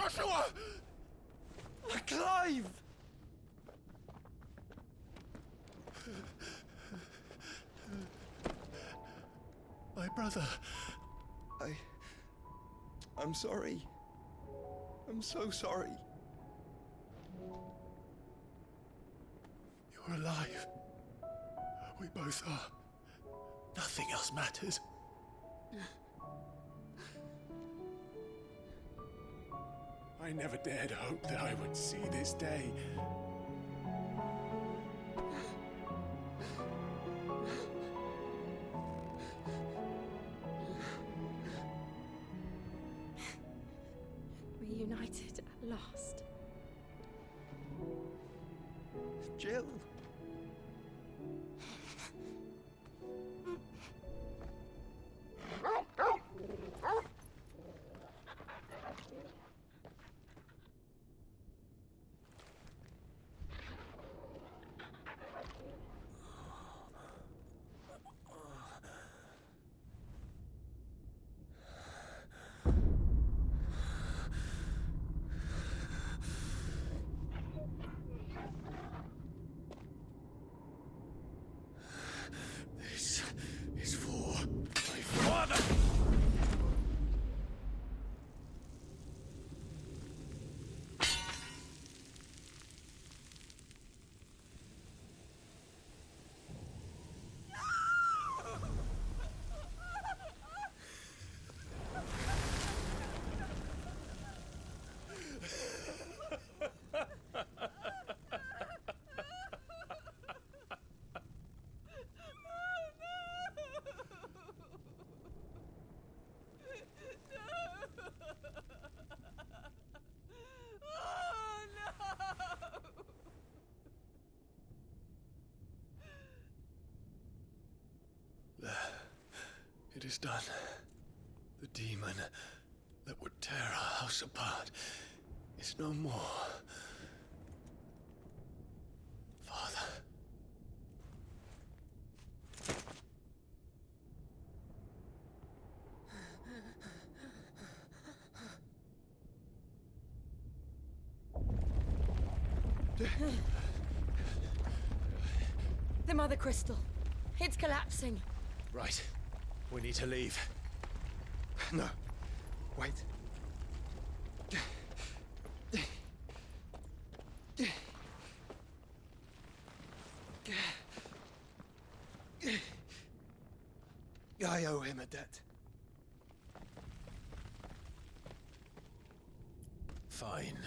Joshua! Clive! My brother. I'm sorry. I'm so sorry. You're alive. We both are. Nothing else matters. I never dared hope that I would see this day. Reunited at last. Jill. This is for my father! It is done. The demon that would tear our house apart is no more. Father. The Mother Crystal. It's collapsing. Right. We need to leave. No. Wait. I owe him a debt. Fine.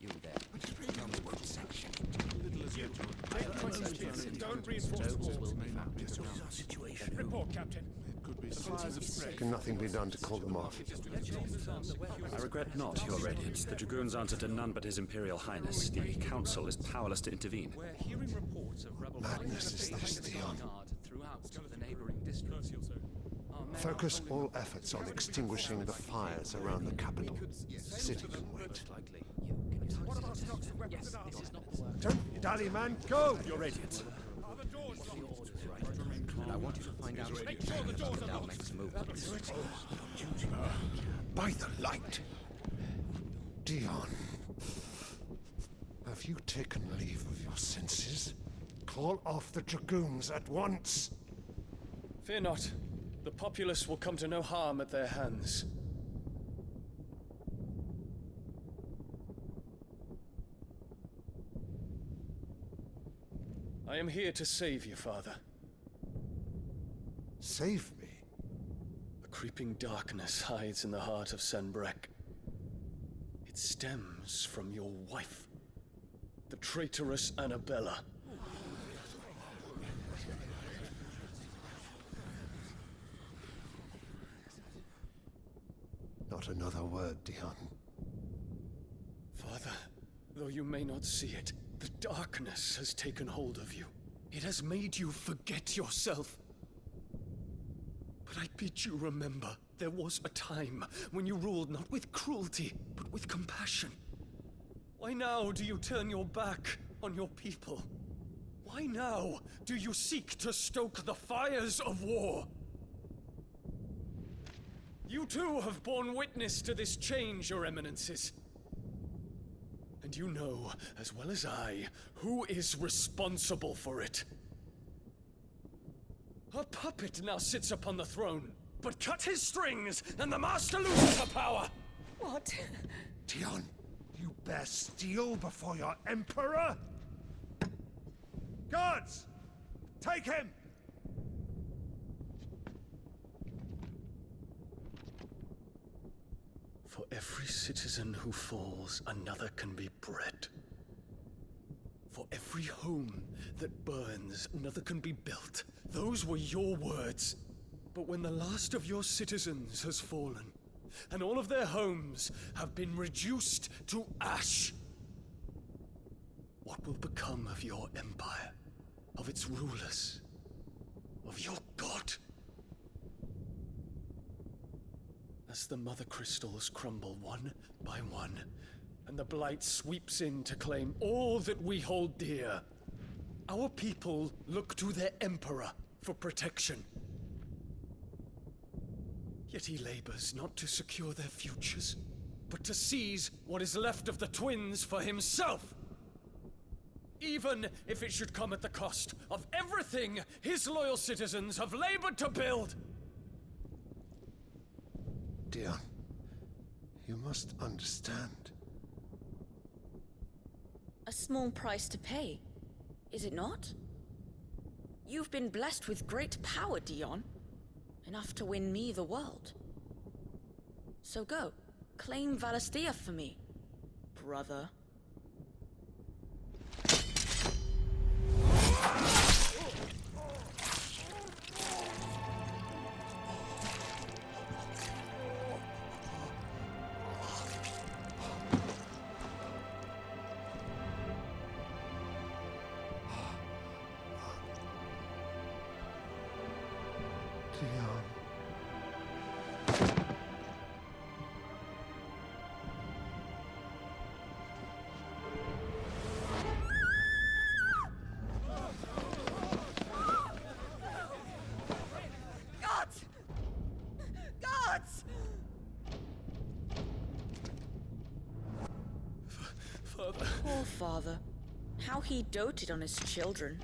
You there. Don't reinforce the walls. Report, Captain. Can nothing be done to call them off? I regret not, Your Radiance. The Dragoons answer to none but His Imperial Highness. The Council is powerless to intervene. We're hearing reports of rebel Madness is this, Theon. throughout the neighboring districts. Focus all efforts on extinguishing the fires around the capital. City can wait. Don't dally, man. Go! Your Radiance. I want you to find out Annabelle makes movements. By the light! Dion, have you taken leave of your senses? Call off the Dragoons at once! Fear not. The populace will come to no harm at their hands. I am here to save you, Father. Save me? A creeping darkness hides in the heart of Sanbreque. It stems from your wife, the traitorous Annabella. Not another word, Dion. Father, though you may not see it, The darkness has taken hold of you. It has made you forget yourself. But I bid you remember, there was a time when you ruled not with cruelty, but with compassion. Why now do you turn your back on your people? Why now do you seek to stoke the fires of war? You too have borne witness to this change, Your Eminences. And you know, as well as I, who is responsible for it. A puppet now sits upon the throne, but cut his strings, and the master loses the power! What? Dion, you bear steel before your emperor? Guards! Take him! For every citizen who falls, another can be bred. For every home that burns, another can be built. Those were your words. But when the last of your citizens has fallen, and all of their homes have been reduced to ash, what will become of your empire, of its rulers, of your god? As the mother crystals crumble one by one, and the blight sweeps in to claim all that we hold dear, our people look to their emperor for protection. Yet he labors not to secure their futures, but to seize what is left of the twins for himself. Even if it should come at the cost of everything his loyal citizens have labored to build. Dion, you must understand. A small price to pay, is it not? You've been blessed with great power, Dion. Enough to win me the world. So go, claim Valisthea for me, brother. Dion. Gods! Gods! Father. Poor father. How he doted on his children.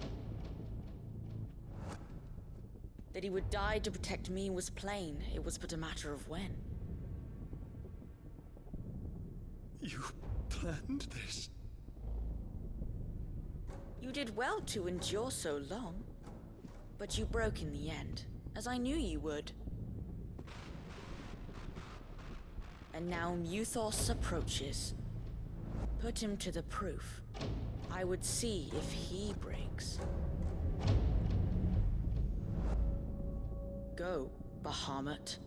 That he would die to protect me was plain. It was but a matter of when. You planned this? You did well to endure so long. But you broke in the end, as I knew you would. And now Muthos approaches. Put him to the proof. I would see if he breaks. Go, Bahamut.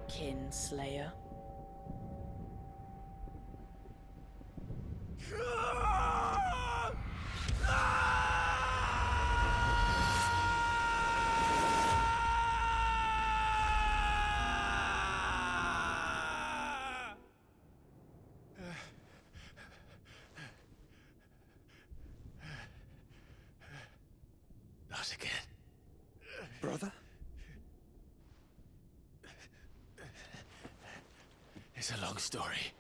Kinslayer. Not again. Brother? It's a long story.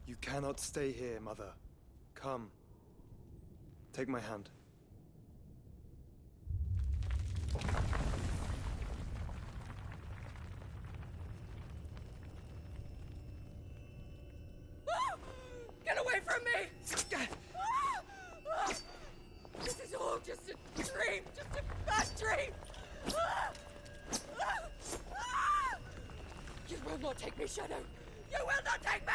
You cannot stay here, Mother. Come. Take my hand. Get away from me! This is all just a dream, just a bad dream! You will not take me, Shadow! You will not take me!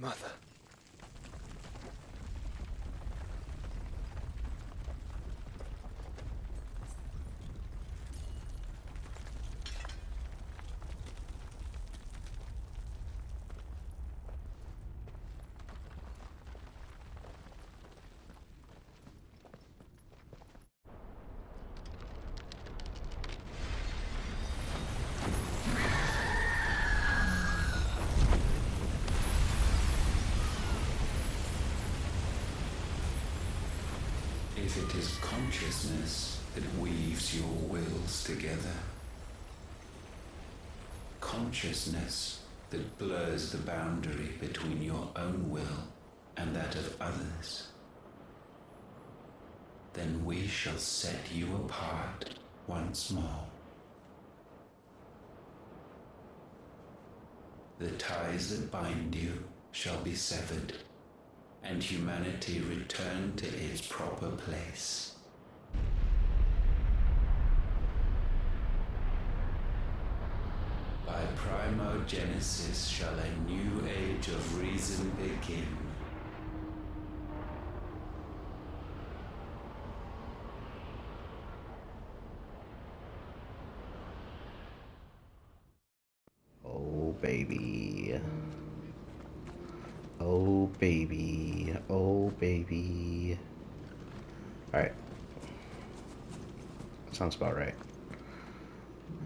Mother. If it is consciousness that weaves your wills together, consciousness that blurs the boundary between your own will and that of others, then we shall set you apart once more. The ties that bind you shall be severed, and humanity return to its proper place. By primogenesis shall a new age of reason begin. Oh baby. Oh baby. Oh baby. Alright. Sounds about right.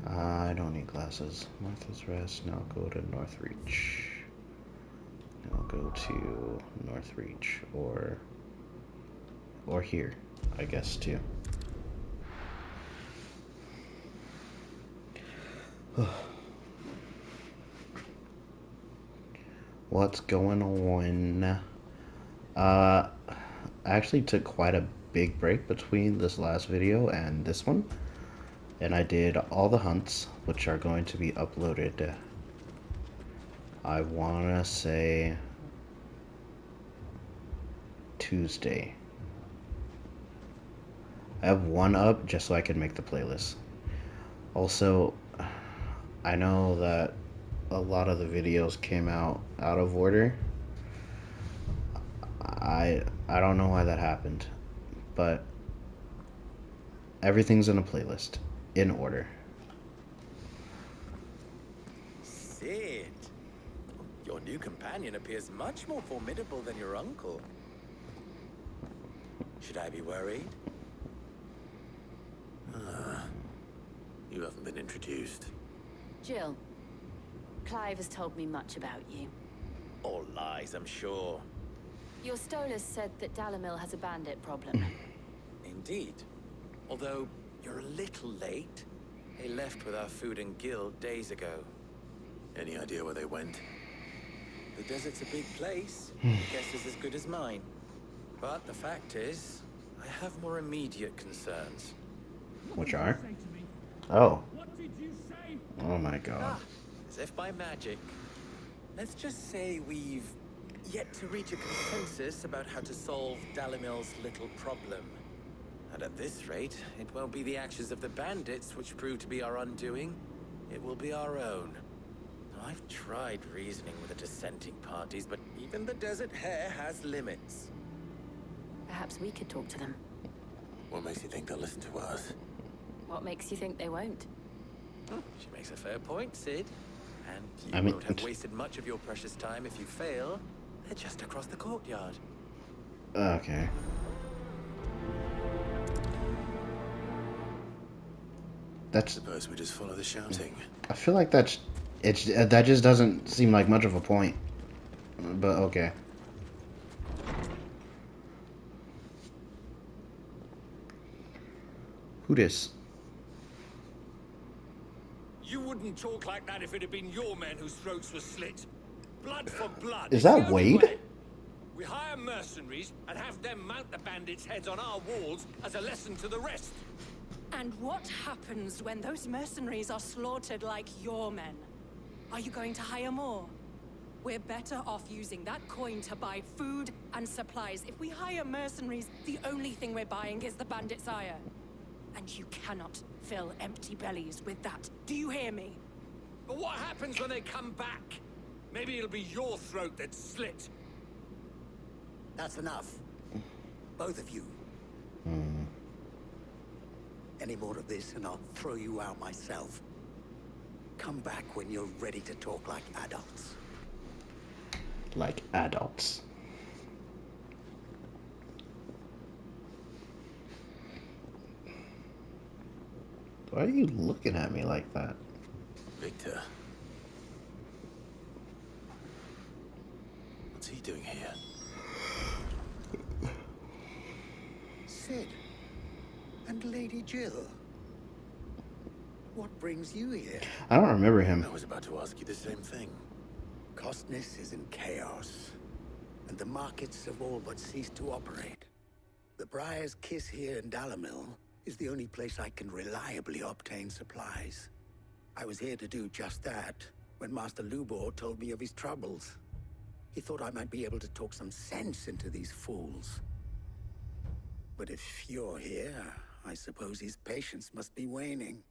I don't need glasses. Martha's Rest. Now go to Northreach. Now go to Northreach or here, I guess too. What's going on? I actually took quite a big break between this last video and this one, and I did all the hunts, which are going to be uploaded, I wanna say Tuesday. I have one up just so I can make the playlist. Also, I know that a lot of the videos came out of order. I don't know why that happened, but everything's in a playlist in order. Sid, your new companion appears much more formidable than your uncle. Should I be worried? You haven't been introduced. Jill, Clive has told me much about you. All lies, I'm sure. Your Stolas said that Dalamil has a bandit problem. Indeed. Although, you're a little late. They left with our food and guild days ago. Any idea where they went? The desert's a big place. Guess is as good as mine. But the fact is, I have more immediate concerns. Which are? Oh. What did you say? Oh my god. As if by magic. Let's just say we've yet to reach a consensus about how to solve Dalamil's little problem. And at this rate, it won't be the actions of the bandits which prove to be our undoing. It will be our own. Now, I've tried reasoning with the dissenting parties, but even the Desert Hare has limits. Perhaps we could talk to them. What makes you think they'll listen to us? What makes you think they won't? She makes a fair point, Sid. And you I mean, won't have wasted much of your precious time if you fail. They're just across the courtyard. Okay. That's. Suppose we just follow the shouting. I feel like that just doesn't seem like much of a point. But okay. Who this? You wouldn't talk like that if it had been your men whose throats were slit. Blood for blood. Is that Wade? We hire mercenaries and have them mount the bandits' heads on our walls as a lesson to the rest. And what happens when those mercenaries are slaughtered like your men? Are you going to hire more? We're better off using that coin to buy food and supplies. If we hire mercenaries, the only thing we're buying is the bandits' ire. And you cannot fill empty bellies with that. Do you hear me? But what happens when they come back? Maybe it'll be your throat that's slit. That's enough. Both of you. Any more of this and I'll throw you out myself. Come back when you're ready to talk like adults. Like adults. Why are you looking at me like that? Victor. What's he doing here? Sid. And Lady Jill. What brings you here? I don't remember him. I was about to ask you the same thing. Costness is in chaos, and the markets have all but ceased to operate. The Briar's Kiss here in Dalimil is the only place I can reliably obtain supplies. I was here to do just that when Master Lubor told me of his troubles. He thought I might be able to talk some sense into these fools. But if you're here, I suppose his patience must be waning.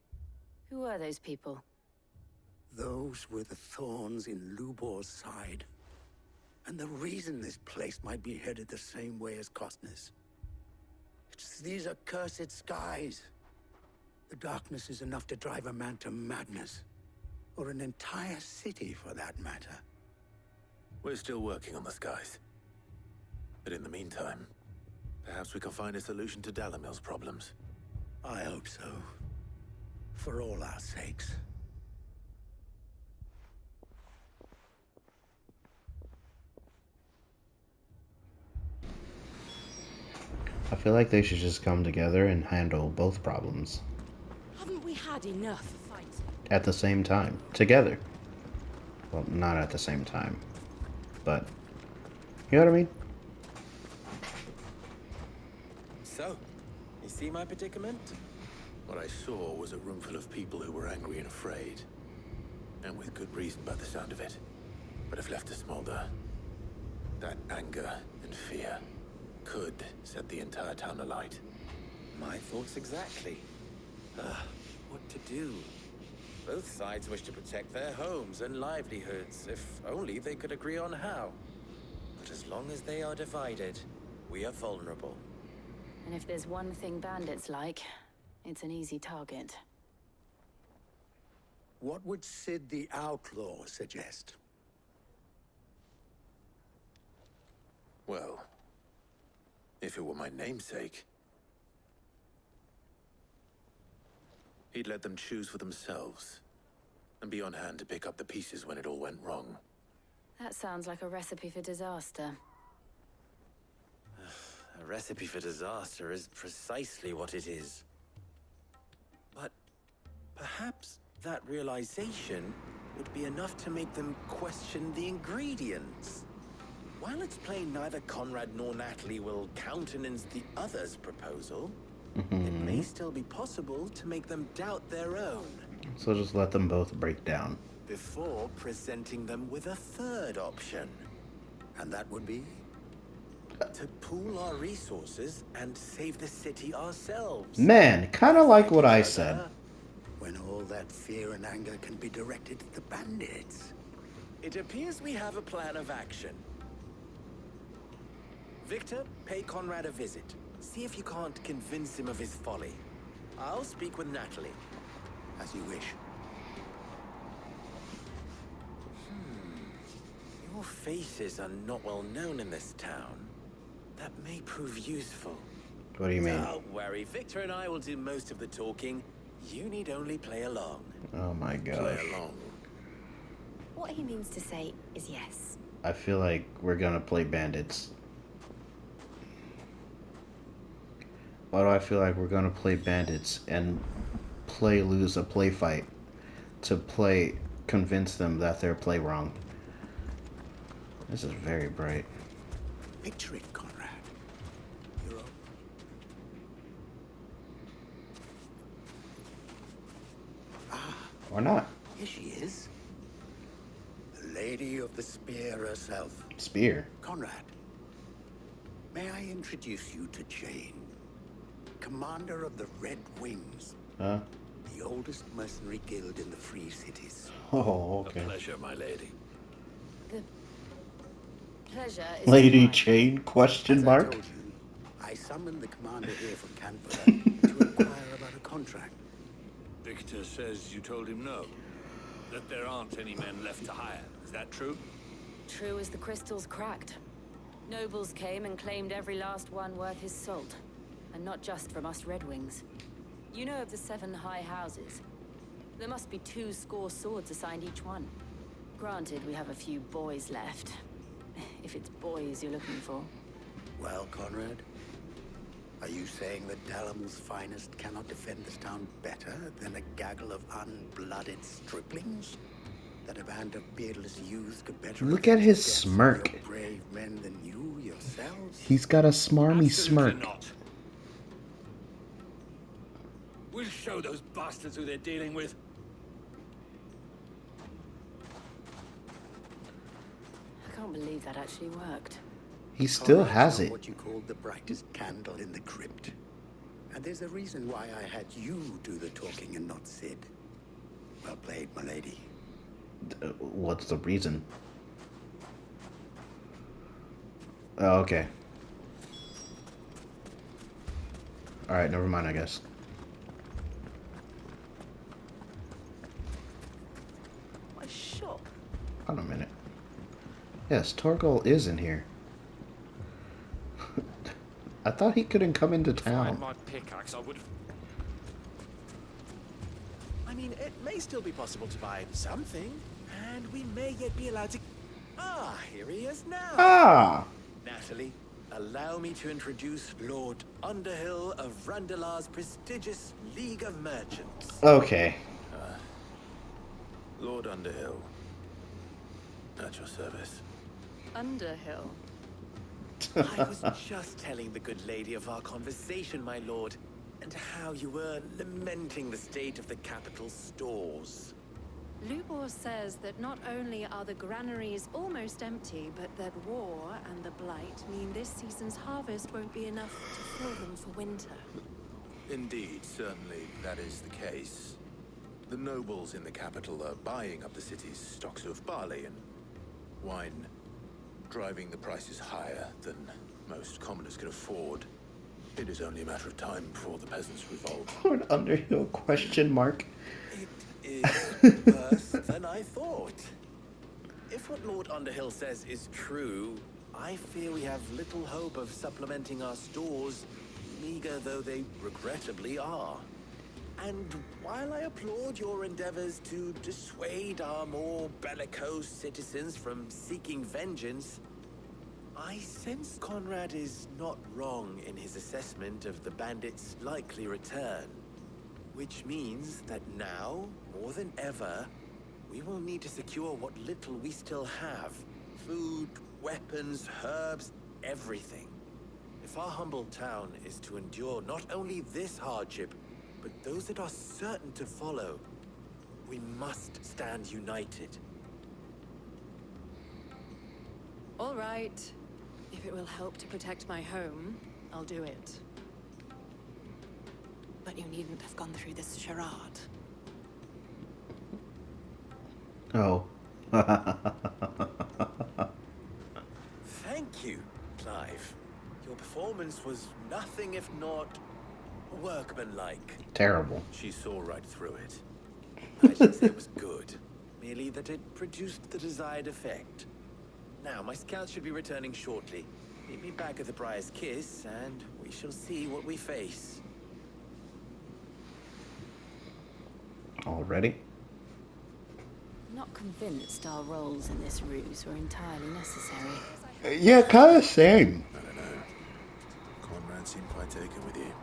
Who are those people? Those were the thorns in Lubor's side. And the reason this place might be headed the same way as Costner's. It's these accursed skies. The darkness is enough to drive a man to madness. Or an entire city, for that matter. We're still working on the skies. But in the meantime, perhaps we can find a solution to Dalimil's problems. I hope so. For all our sakes. I feel like they should just come together and handle both problems. Haven't we had enough fighting? At the same time. Together. Well, not at the same time. But, you know what I mean? So, you see my predicament? What I saw was a room full of people who were angry and afraid. And with good reason by the sound of it. But if left to smolder, that anger and fear could set the entire town alight. My thoughts exactly. What to do? Both sides wish to protect their homes and livelihoods, if only they could agree on how. But as long as they are divided, we are vulnerable. And if there's one thing bandits like, it's an easy target. What would Sid the Outlaw suggest? Well, if it were my namesake, he'd let them choose for themselves, and be on hand to pick up the pieces when it all went wrong. That sounds like a recipe for disaster. A recipe for disaster is precisely what it is. But perhaps that realization would be enough to make them question the ingredients. While it's plain neither Conrad nor Natalie will countenance the other's proposal, it may still be possible to make them doubt their own. So just let them both break down. Before presenting them with a third option. And that would be? To pool our resources and save the city ourselves. Man, kind of like what I said. When all that fear and anger can be directed at the bandits. It appears we have a plan of action. Victor, pay Conrad a visit. See if you can't convince him of his folly. I'll speak with Natalie. As you wish. Your faces are not well known in this town. That may prove useful. What do you mean? Don't worry, Victor and I will do most of the talking. You need only play along. Oh my gosh. Play along. What he means to say is yes. I feel like we're gonna play bandits. Why do I feel like we're gonna play bandits and lose a play fight to convince them that they're play wrong? This is very bright. Picture it, Conrad. You're up. Or not. Here she is. The Lady of the Spear herself. Spear? Conrad, may I introduce you to Jane, commander of the Red Wings. Huh? The oldest mercenary guild in the Free Cities. Oh, okay. A pleasure, my lady. pleasure is Lady mine. Jane? Question As I mark. told you, I summoned the commander here from Canberra to inquire about a contract. Victor says you told him no. That there aren't any men left to hire. Is that true? True as the crystals cracked. Nobles came and claimed every last one worth his salt. And not just from us Red Wings. You know of the 7 high houses. There must be 2 swords assigned each one. Granted, we have a few boys left. If it's boys you're looking for. Well, Conrad, are you saying that Dalamil's finest cannot defend this town better than a gaggle of unblooded striplings? That a band of beardless youths could better Look at his avenge the deaths of smirk. your brave men than you yourselves? He's got a smarmy Absolutely smirk. not. We'll show those bastards who they're dealing with. I can't believe that actually worked. He still Conrad's has not it. what you called the brightest candle in the crypt. And there's a reason why I had you do the talking and not Sid. Well played, my lady. What's the reason? Oh, okay. Alright, never mind, I guess. Why, sure. Hold on a minute. Yes, Torgal is in here. I thought he couldn't come into town. Find my pickaxe, I would have... I mean, it may still be possible to buy something, and we may yet be allowed to... Ah, here he is now. Ah! Natalie, allow me to introduce Lord Underhill of Randalar's prestigious League of Merchants. Okay. Lord Underhill. At your service. Underhill. I was just telling the good lady of our conversation, my lord, and how you were lamenting the state of the capital stores. Lubor says that not only are the granaries almost empty, but that war and the Blight mean this season's harvest won't be enough to fill them for winter. Indeed, certainly that is the case. The nobles in the capital are buying up the city's stocks of barley and wine, driving the prices higher than most commoners can afford. It is only a matter of time before the peasants revolt. Lord Underhill, question mark. It is worse than I thought. If what Lord Underhill says is true, I fear we have little hope of supplementing our stores, meager though they regrettably are. And while I applaud your endeavors to dissuade our more bellicose citizens from seeking vengeance, I sense Conrad is not wrong in his assessment of the bandits' likely return. Which means that now, more than ever, we will need to secure what little we still have. Food, weapons, herbs, everything. If our humble town is to endure not only this hardship, but those that are certain to follow, we must stand united. All right. If it will help to protect my home, I'll do it. But you needn't have gone through this charade. Oh. Thank you, Clive. Your performance was nothing if not workmanlike. Terrible. She saw right through it. I should say it was good. Merely that it produced the desired effect. Now, my scouts should be returning shortly. Meet me back at the Briar's Kiss, and we shall see what we face. Already? Not convinced our roles in this ruse were entirely necessary. Yeah, kind of same. I don't know. Conrad seemed quite taken with you.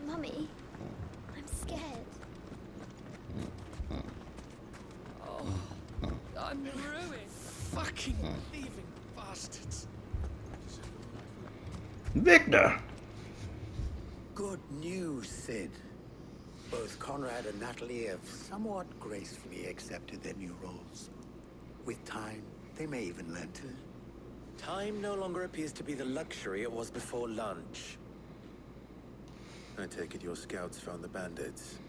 Mummy, I'm scared. I'm ruined. Fucking thieving bastards. Victor! Good news, Sid. Both Conrad and Natalie have somewhat gracefully accepted their new roles. With time, they may even learn to... Time no longer appears to be the luxury it was before lunch. I take it your scouts found the bandits.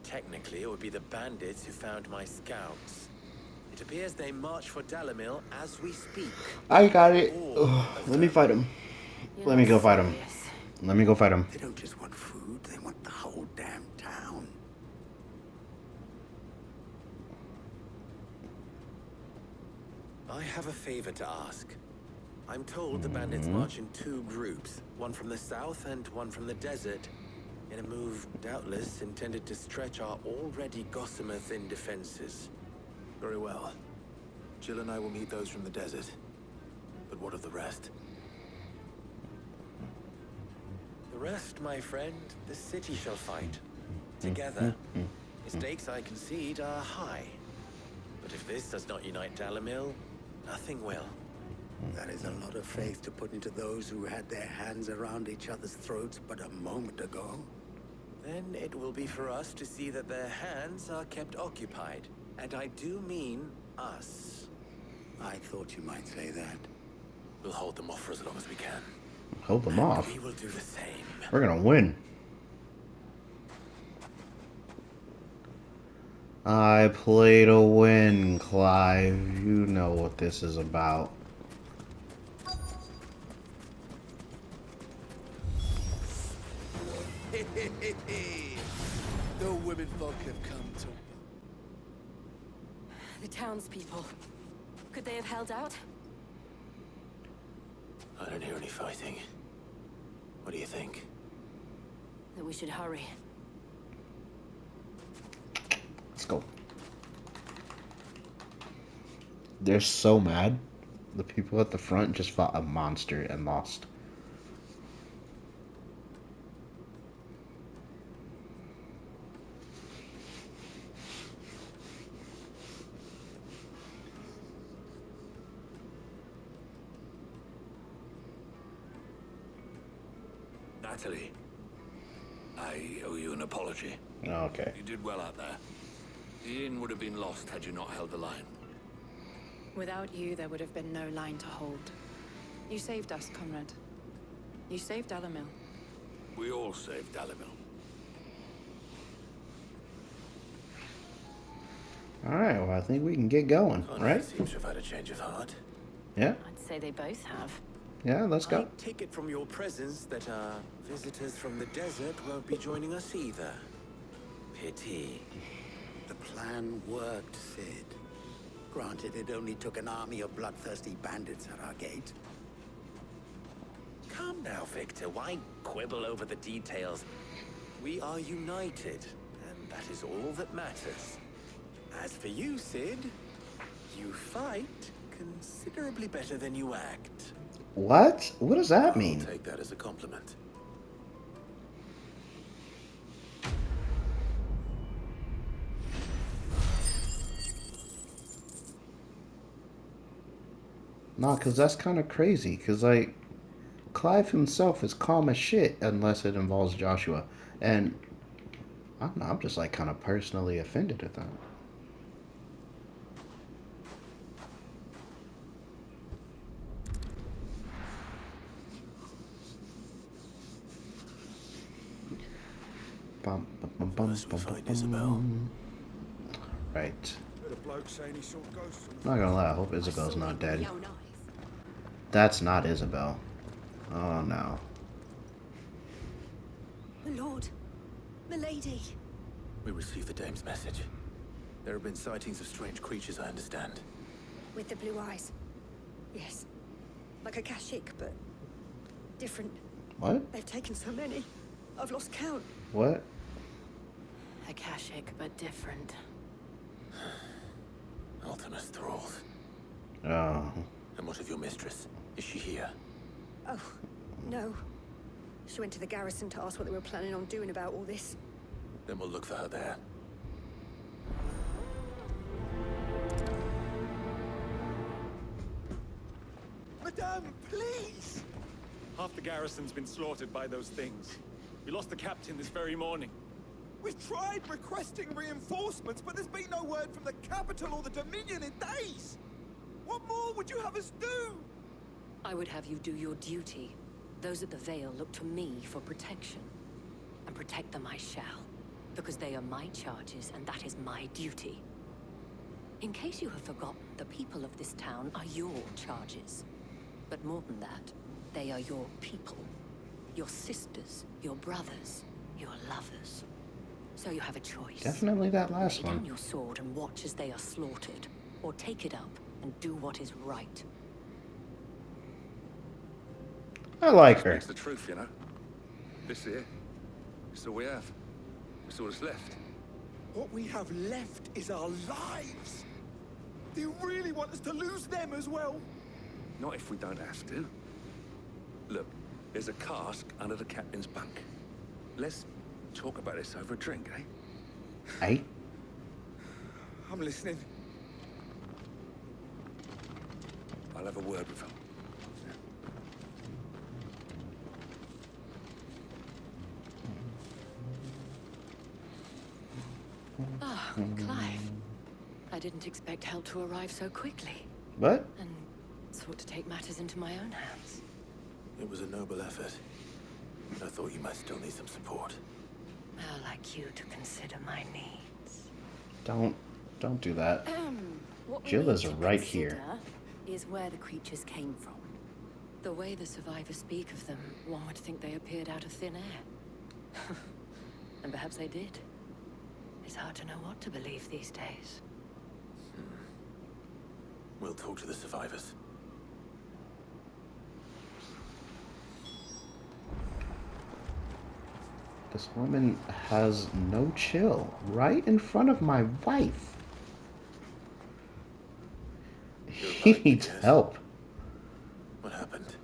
Technically, it would be the bandits who found my scouts. It appears they march for Dalimil as we speak. I got it. Ugh, let me fight him. Let me go fight him. Let me go fight him. They don't just want food, they want the whole damn town. I have a favor to ask. I'm told the bandits march in 2 groups, one from the south and one from the desert, in a move doubtless intended to stretch our already gossamer-thin defenses. Very well. Jill and I will meet those from the desert. But what of the rest? The rest, my friend, the city shall fight. Together. The stakes, I concede, are high. But if this does not unite Dalimil, nothing will. That is a lot of faith to put into those who had their hands around each other's throats but a moment ago. Then it will be for us to see that their hands are kept occupied. And I do mean us. I thought you might say that. We'll hold them off for as long as we can. Hold them off? We will do the same. We're gonna win. I play to win, Clive. You know what this is about. The womenfolk have come to... The townspeople. Could they have held out? I don't hear any fighting. What do you think? That we should hurry. Let's go. They're so mad. The people at the front just fought a monster and lost. Natalie, I owe you an apology. Okay. You did well out there. The inn would have been lost had you not held the line. Without you, there would have been no line to hold. You saved us, Conrad. You saved Dalimil. We all saved Dalimil. Alright, well, I think we can get going, right? Seems to have had a change of heart. Yeah? I'd say they both have. Yeah, let's go. I take it from your presence that our visitors from the desert won't be joining us either. Pity. The plan worked, Sid. Granted, it only took an army of bloodthirsty bandits at our gate. Come now, Victor. Why quibble over the details? We are united, and that is all that matters. As for you, Sid, you fight considerably better than you act. What? What does that mean? I'll take that as a compliment. Nah, because that's kind of crazy. Because, like, Clive himself is calm as shit unless it involves Joshua. And, I don't know, I'm just, like, kind of personally offended at that. Bum, bum, bum, bum, bum, bum, Isabelle. Right. The bloke saying he saw ghosts. Not gonna lie, I hope Isabel's not dead. That's not Isabel. Oh no. My lord. Milady. We received the dame's message. There have been sightings of strange creatures, I understand. With the blue eyes. Yes. Like a Kashik, but different. What? They've taken so many. I've lost count. What? Akashic, but different. Ultimus thralls. Oh. And what of your mistress? Is she here? Oh, no. She went to the garrison to ask what they were planning on doing about all this. Then we'll look for her there. Madame, please! Half the garrison's been slaughtered by those things. We lost the captain this very morning. We've tried requesting reinforcements, but there's been no word from the capital or the Dominion in days! What more would you have us do? I would have you do your duty. Those at the Vale look to me for protection. And protect them I shall. Because they are my charges, and that is my duty. In case you have forgotten, the people of this town are your charges. But more than that, they are your people. Your sisters, your brothers, your lovers. So you have a choice. Definitely that last Lay down one. your sword and watch as they are slaughtered. Or take it up and do what is right. I like her. It's the truth, you know. This here, it's all we have. It's all that's left. What we have left is our lives. Do you really want us to lose them as well? Not if we don't have to. Look, there's a cask under the captain's bunk. Let's talk about this over a drink, eh? Hey? I'm listening. I'll have a word with him. Ah, Clive. I didn't expect help to arrive so quickly. What? And sought to take matters into my own hands. It was a noble effort, but I thought you might still need some support. How like you to consider my needs. Don't do that. What we Jill need is to right here. consider is where the creatures came from. The way the survivors speak of them, one would think they appeared out of thin air. And perhaps they did. It's hard to know what to believe these days. We'll talk to the survivors. This woman has no chill right in front of my wife. He needs help. What happened?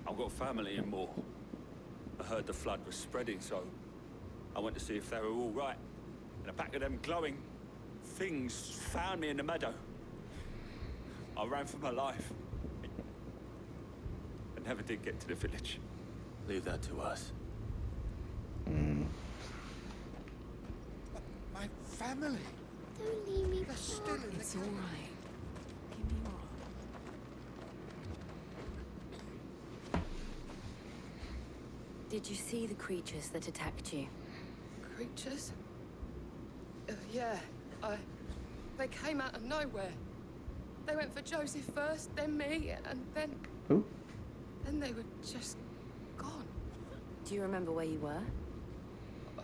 I've got family in Moor. I heard the flood was spreading, so I went to see if they were all right. And the back of them glowing things found me in the meadow. I ran for my life. I never did get to the village. Leave that to us. My family. Don't leave me. They're still in the It's all right. Give me your arm. Did you see the creatures that attacked you? Creatures? Yeah, they came out of nowhere. They went for Joseph first, then me, and then... Who? Then they were just gone. Do you remember where you were?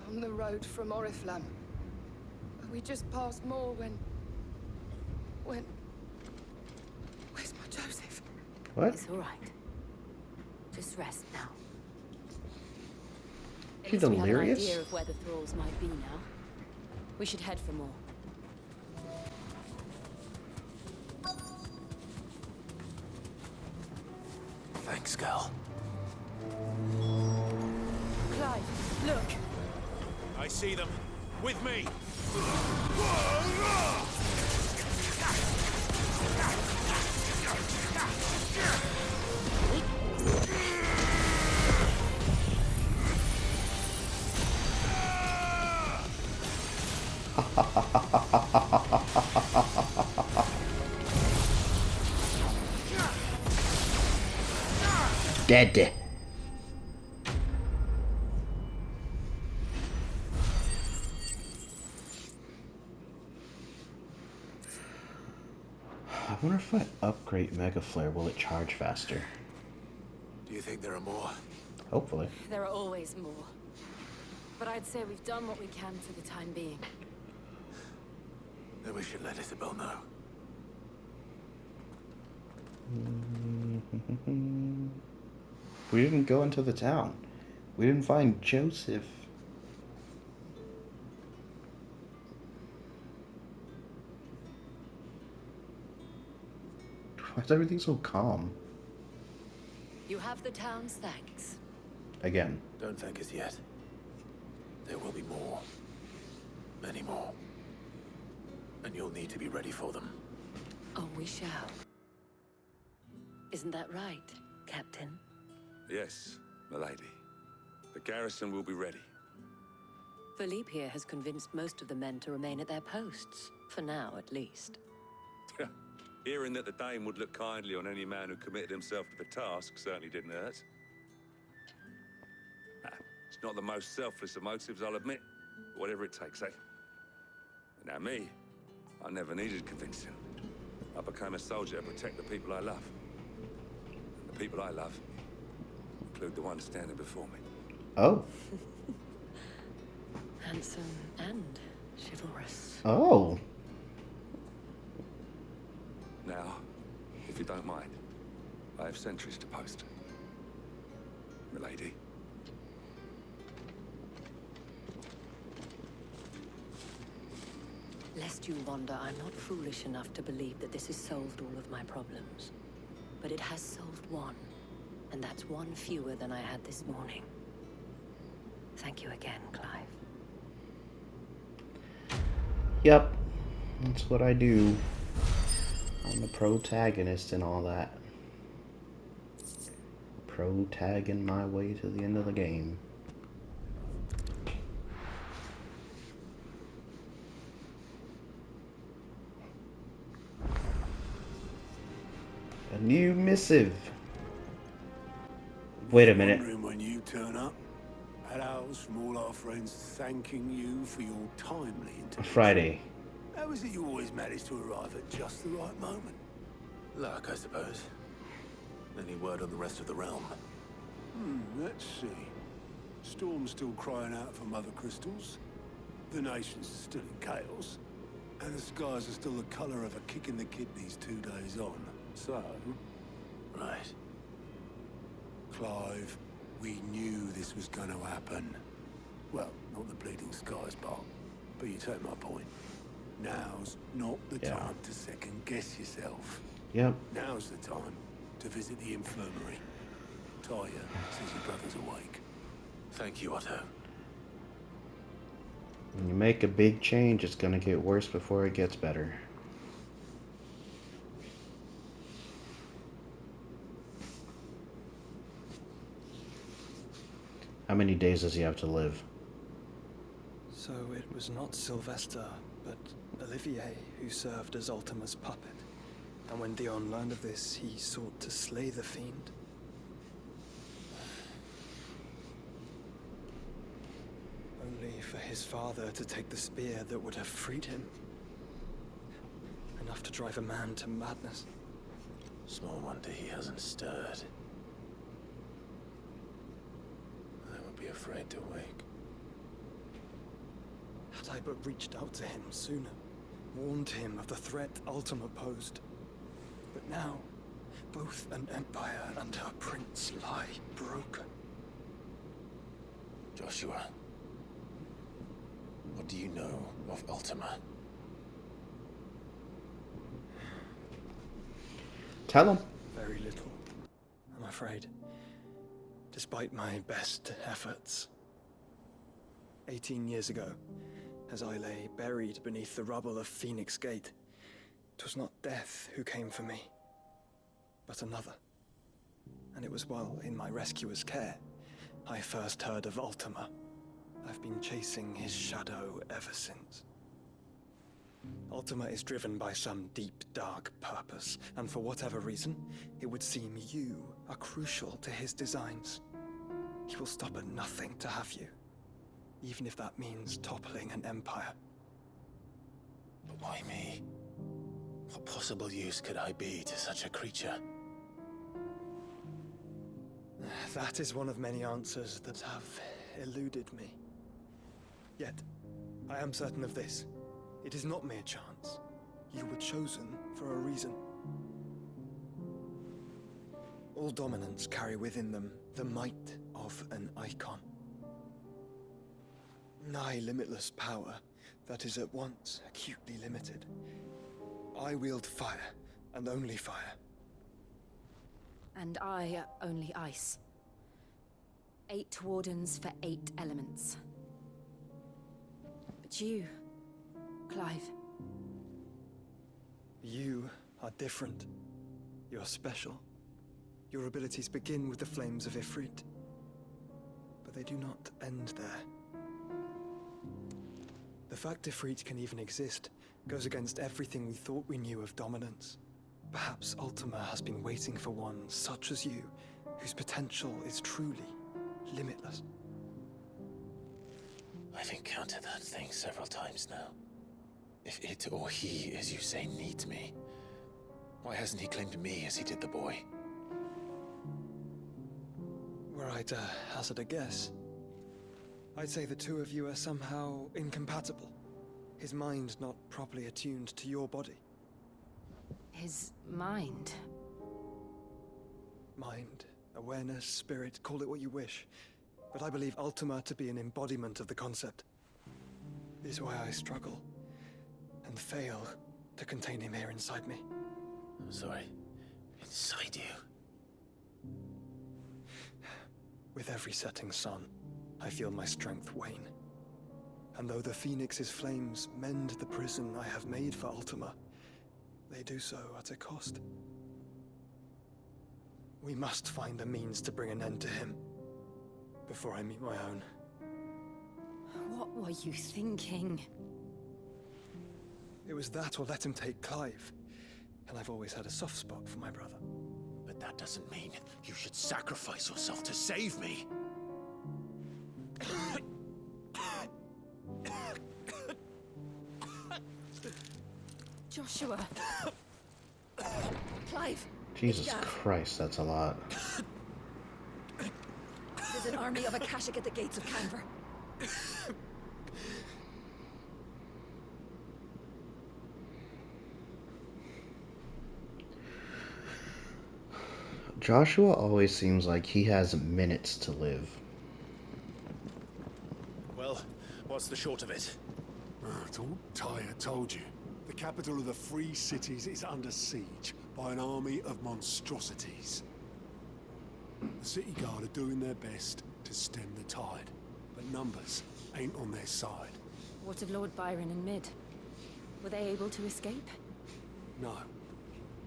On the road from Oriflamme. We just passed Moor when... Where's my Joseph? What? It's all right. Just rest now. She At least we have an delirious? idea of where the thralls might be now. We should head for more. Thanks, girl. Clive, look! I see them. With me! Dead. I wonder if I upgrade Mega Flare, will it charge faster? Do you think there are more? Hopefully. There are always more. But I'd say we've done what we can for the time being. Then we should let Isabel know. We didn't go into the town. We didn't find Joseph. Why is everything so calm? You have the town's thanks. Again. Don't thank us yet. There will be more. Many more. And you'll need to be ready for them. Oh, we shall. Isn't that right, Captain? Yes, milady. The garrison will be ready. Philippe here has convinced most of the men to remain at their posts. For now, at least. Hearing that the Dane would look kindly on any man who committed himself to the task certainly didn't hurt. It's not the most selfless of motives, I'll admit. Whatever it takes, eh? Now me, I never needed convincing. I became a soldier to protect the people I love. And the people I love include the ones standing before me. Oh. Handsome and chivalrous. Oh. Now, if you don't mind, I have sentries to post. Milady. Lest you wonder, I'm not foolish enough to believe that this has solved all of my problems. But it has solved one, and that's one fewer than I had this morning. Thank you again, Clive. Yep. That's what I do. I'm the protagonist and all that. Protagging my way to the end of the game. A new missive. Wait a minute. Wondering when you turn up. Hellos from all our friends thanking you for your timely intervention. Friday. How is it you always manage to arrive at just the right moment? Luck, I suppose. Any word on the rest of the realm? Let's see. Storm's still crying out for Mother Crystals. The nation's still in chaos. And the skies are still the colour of a kick in the kidneys 2 days on. So... Right. Clive, we knew this was going to happen. Well, not the bleeding skies part, but you take my point. Now's not the time to second-guess yourself. Yep. Now's the time to visit the infirmary. Talia says your brother's awake. Thank you, Otto. When you make a big change, it's gonna get worse before it gets better. How many days does he have to live? So it was not Sylvester, but Olivier who served as Ultima's puppet. And when Dion learned of this, he sought to slay the fiend. Only for his father to take the spear that would have freed him. Enough to drive a man to madness. Small wonder he hasn't stirred. I would be afraid to wake. Had I but reached out to him sooner, warned him of the threat Ultima posed. But now, both an empire and her prince lie broken. Joshua, what do you know of Ultima? Tell him. Very little, I'm afraid. Despite my best efforts. 18 years ago, as I lay buried beneath the rubble of Phoenix Gate, 'twas not death who came for me, but another. And it was while in my rescuer's care, I first heard of Ultima. I've been chasing his shadow ever since. Ultima is driven by some deep, dark purpose, and for whatever reason, it would seem you are crucial to his designs. He will stop at nothing to have you, even if that means toppling an empire. But why me? What possible use could I be to such a creature? That is one of many answers that have eluded me. Yet, I am certain of this. It is not mere chance. You were chosen for a reason. All dominants carry within them the might of an icon. Nigh limitless power that is at once acutely limited. I wield fire, and only fire. And I only ice. 8 wardens for 8 elements. But you, Clive. You are different. You're special. Your abilities begin with the flames of Ifrit. But they do not end there. The fact Ifrit can even exist goes against everything we thought we knew of dominance. Perhaps Ultima has been waiting for one such as you, whose potential is truly limitless. I've encountered that thing several times now. If it or he, as you say, needs me, why hasn't he claimed me as he did the boy? Were I to hazard a guess, I'd say the two of you are somehow incompatible. His mind not properly attuned to your body. His mind? Mind, awareness, spirit, call it what you wish. But I believe Ultima to be an embodiment of the concept. This is why I struggle and fail to contain him here inside me. I'm sorry. Inside you? With every setting sun, I feel my strength wane. And though the Phoenix's flames mend the prison I have made for Ultima, they do so at a cost. We must find a means to bring an end to him before I meet my own. What were you thinking? It was that or let him take Clive. And I've always had a soft spot for my brother. But that doesn't mean you should sacrifice yourself to save me. Joshua. Clive. Jesus Christ, that's a lot. There's an army of Akashic at the gates of Canver. Joshua always seems like he has minutes to live. Well, what's the short of it? It's all Tyre told you. The capital of the Free Cities is under siege by an army of monstrosities. The city guard are doing their best to stem the tide, but numbers ain't on their side. What of Lord Byron and Mid? Were they able to escape? No,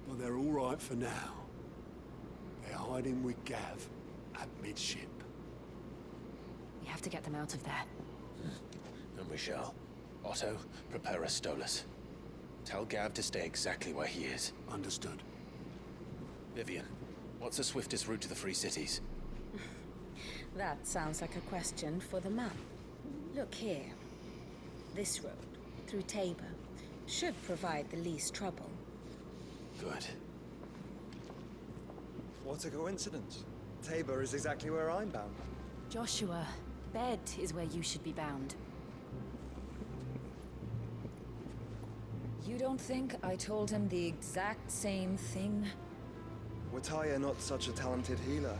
but they're all right for now. They're hiding with Gav at midship. We have to get them out of there. And we shall. Otto, prepare a Stolas. Tell Gav to stay exactly where he is. Understood. Vivian, what's the swiftest route to the Free Cities? That sounds like a question for the map. Look here. This road, through Tabor, should provide the least trouble. Good. What a coincidence. Tabor is exactly where I'm bound. Joshua, bed is where you should be bound. You don't think I told him the exact same thing? Were Tyre not such a talented healer,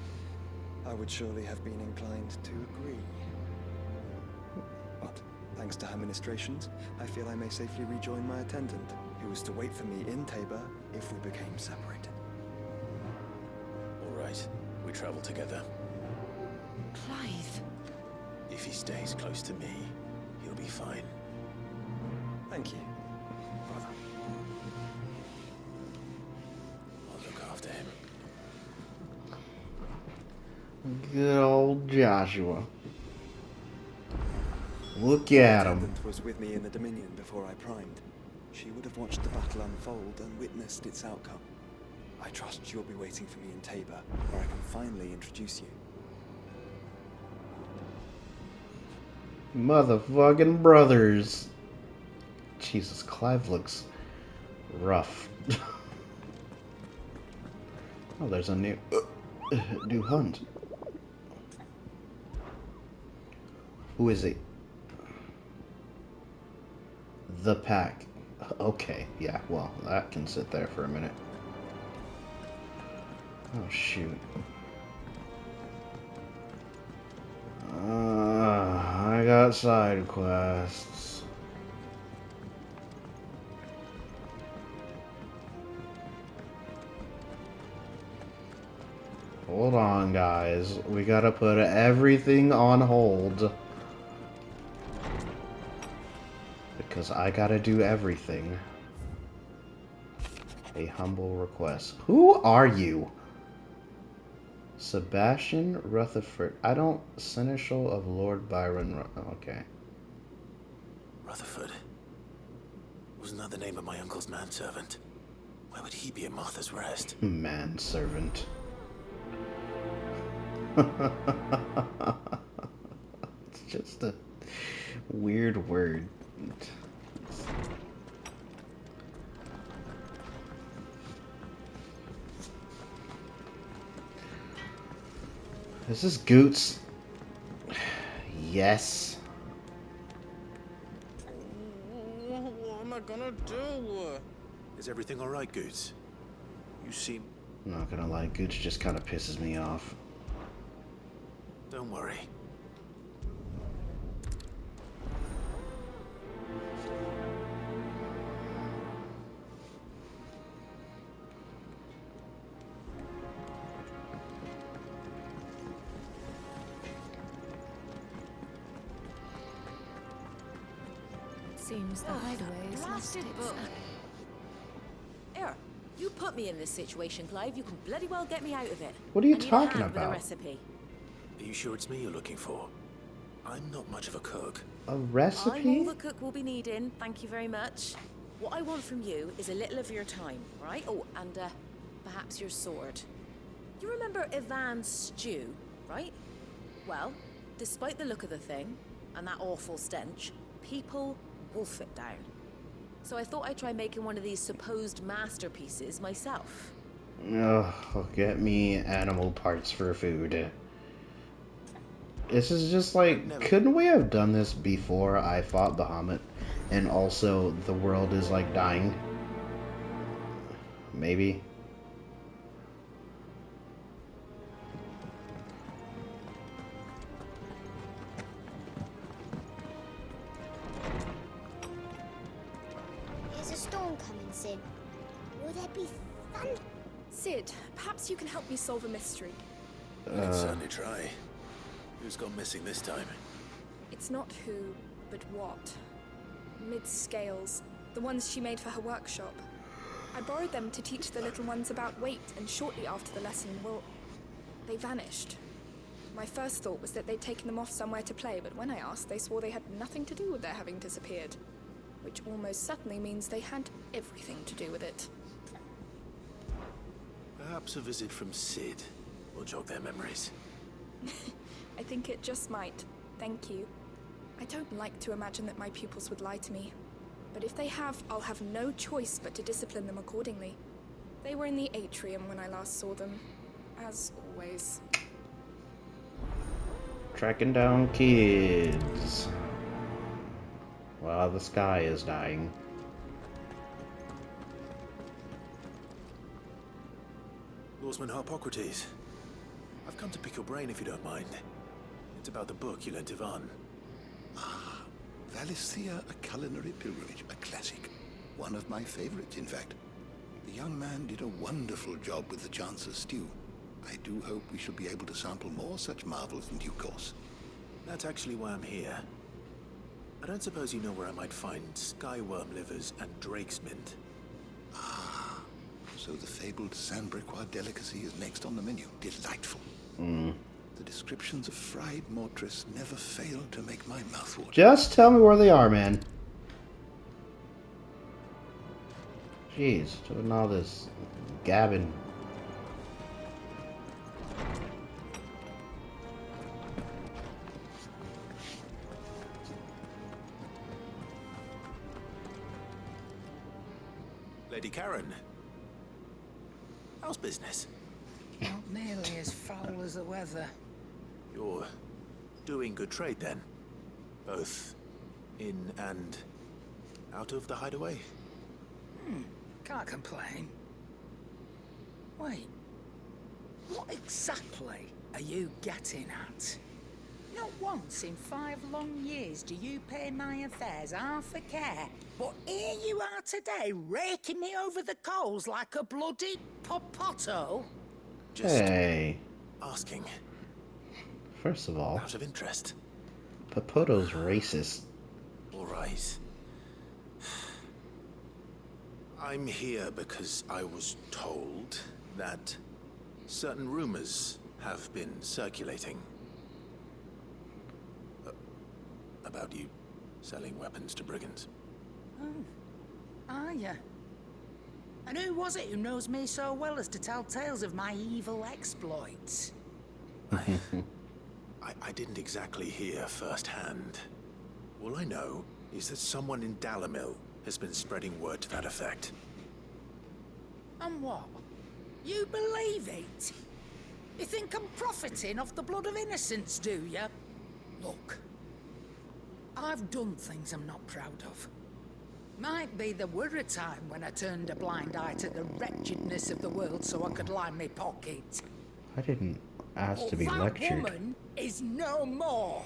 I would surely have been inclined to agree. But, thanks to her ministrations, I feel I may safely rejoin my attendant, who was to wait for me in Tabor if we became separated. All right, we travel together. Clive. If he stays close to me, he'll be fine. Thank you, brother. I'll look after him. Good old Joshua. Look at him. My attendant was with me in the Dominion before I primed. She would have watched the battle unfold and witnessed its outcome. I trust you'll be waiting for me in Tabor, where I can finally introduce you. Motherfucking brothers. Jesus, Clive looks rough. Oh, there's a new hunt. Who is it? The Pack. Okay, yeah, well, that can sit there for a minute. Oh, shoot. I got side quests. Hold on, guys. We gotta put everything on hold. Because I gotta do everything. A humble request. Who are you? Sebastian Rutherford. I don't... Seneschal of Lord Byron... Okay. Rutherford. Wasn't that the name of my uncle's manservant? Why would he be at Martha's Rest? Manservant. It's just a... Weird word. Is this Goots? Yes. What am I gonna do? Is everything all right, Goots? You seem... I'm not gonna lie, Gooch just kind of pisses me off. Don't worry. Seems the hideaway is Blasted book. Here, you put me in this situation, Clive. You can bloody well get me out of it. What are you I need talking a hand with a about? recipe. Are you sure it's me you're looking for? I'm not much of a cook. A I'm all recipe? the cook will be needing. Thank you very much. What I want from you is a little of your time, right? Oh, and perhaps your sword. You remember Ivan's stew, right? Well, despite the look of the thing and that awful stench, people wolf it down. So I thought I'd try making one of these supposed masterpieces myself. Ugh, get me animal parts for food. This is just like, couldn't we have done this before I fought Bahamut? And also, the world is like dying? Maybe. There's a storm coming, Sid. Will there be fun? Sid, perhaps you can help me solve a mystery. I can certainly try. Who's gone missing this time? It's not who, but what. Mid's scales, the ones she made for her workshop. I borrowed them to teach the little ones about weight, and shortly after the lesson, well, they vanished. My first thought was that they'd taken them off somewhere to play, but when I asked, they swore they had nothing to do with their having disappeared. Which almost certainly means they had everything to do with it. Perhaps a visit from Sid will jog their memories. I think it just might. Thank you. I don't like to imagine that my pupils would lie to me. But if they have, I'll have no choice but to discipline them accordingly. They were in the atrium when I last saw them. As always. Tracking down kids. While the sky is dying. Lawsman Harpocrates. I've come to pick your brain if you don't mind. It's about the book you lent Ivan. Valisthea, a culinary pilgrimage, a classic. One of my favorites, in fact. The young man did a wonderful job with the Chance's stew. I do hope we shall be able to sample more such marvels in due course. That's actually why I'm here. I don't suppose you know where I might find skyworm livers and drake's mint. So the fabled Sandbrequois delicacy is next on the menu. Delightful. The descriptions of fried mortress never fail to make my mouth water. Just tell me where they are, man. Jeez, doing all this gabbing. Lady Karen. How's business? Not nearly as foul as the weather. You're doing good trade then? Both in and out of the hideaway? Can't complain. Wait. What exactly are you getting at? Not once in 5 long years do you pay my affairs half a care. But here you are today, raking me over the coals like a bloody popoto. Just Hey. asking. First of all, Out of interest. Popoto's racist. All right. I'm here because I was told that certain rumors have been circulating. About you selling weapons to brigands. Oh, are ya? And who was it who knows me so well as to tell tales of my evil exploits? I didn't exactly hear firsthand. All I know is that someone in Dalamil has been spreading word to that effect. And what? You believe it? You think I'm profiting off the blood of innocents, do you? Look, I've done things I'm not proud of. Might be there were a time when I turned a blind eye to the wretchedness of the world so I could line my pocket. I didn't ask to be That lectured. woman is no more.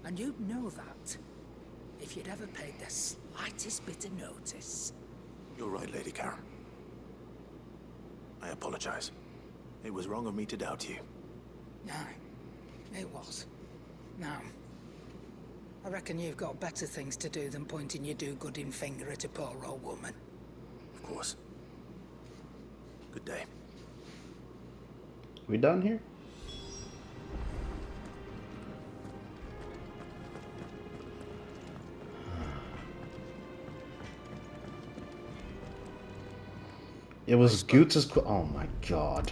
And you'd know that if you'd ever paid the slightest bit of notice. You're right, Lady Karen. I apologize. It was wrong of me to doubt you. No, it was. Now, I reckon you've got better things to do than pointing your do-gooding finger at a poor old woman. Of course. Good day. We done here? It was Gooch's. Oh my god.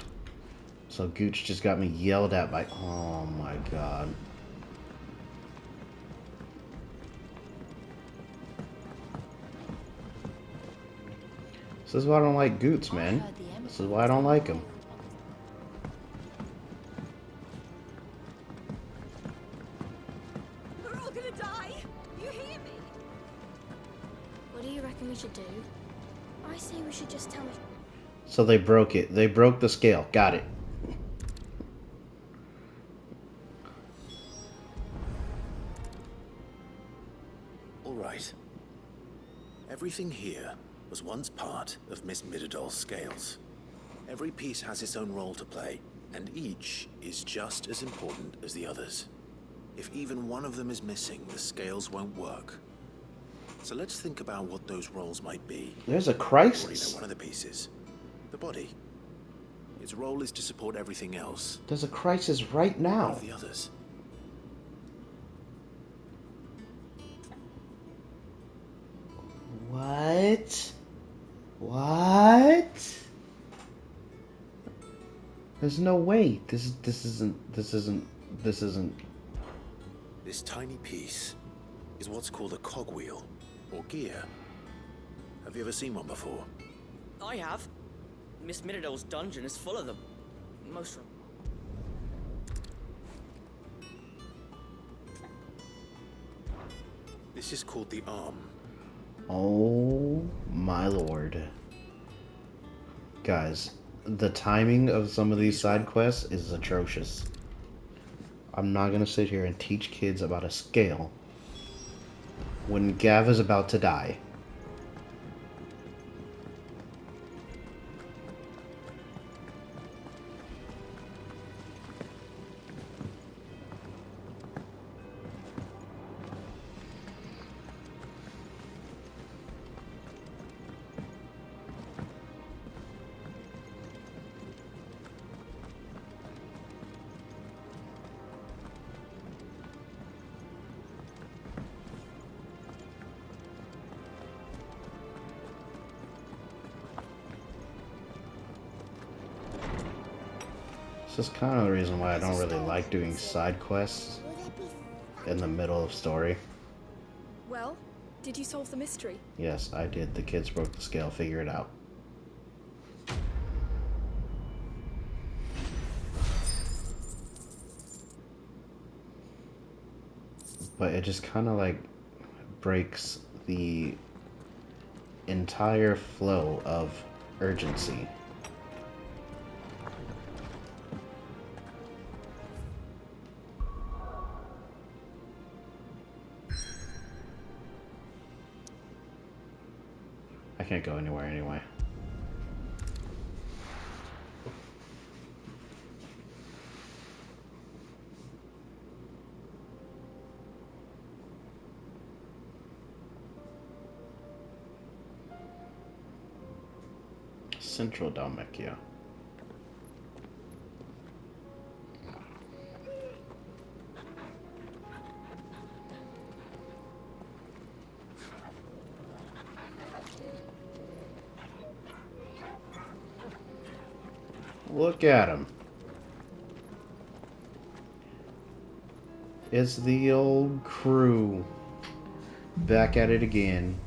So Gooch just got me yelled at by. Oh my god. This is why I don't like Goots, man. This is why I don't like him. We're all gonna die! You hear me? What do you reckon we should do? I say we should just tell her. So they broke it. They broke the scale. Got it. All right. Everything here was once part of Miss Midadol's scales. Every piece has its own role to play, and each is just as important as the others. If even one of them is missing, the scales won't work. So let's think about what those roles might be. There's a You crisis. already know one of the pieces. The body. Its role is to support everything else. There's a crisis right What now. of the others? What? What? There's no way. This isn't. This tiny piece is what's called a cogwheel, or gear. Have you ever seen one before? I have. Miss Midadol's dungeon is full of them. Most of them. This is called the arm. Oh my lord. Guys, the timing of some of these side quests is atrocious. I'm not gonna sit here and teach kids about a scale when Gav is about to die. This is kind of the reason why I don't really like doing side quests in the middle of story. Well, did you solve the mystery? Yes, I did. The kids broke the scale. Figure it out. But it just kind of like breaks the entire flow of urgency. I can't go anywhere anyway. Central Dalmacia. Look at him. It's the old crew. Back at it again.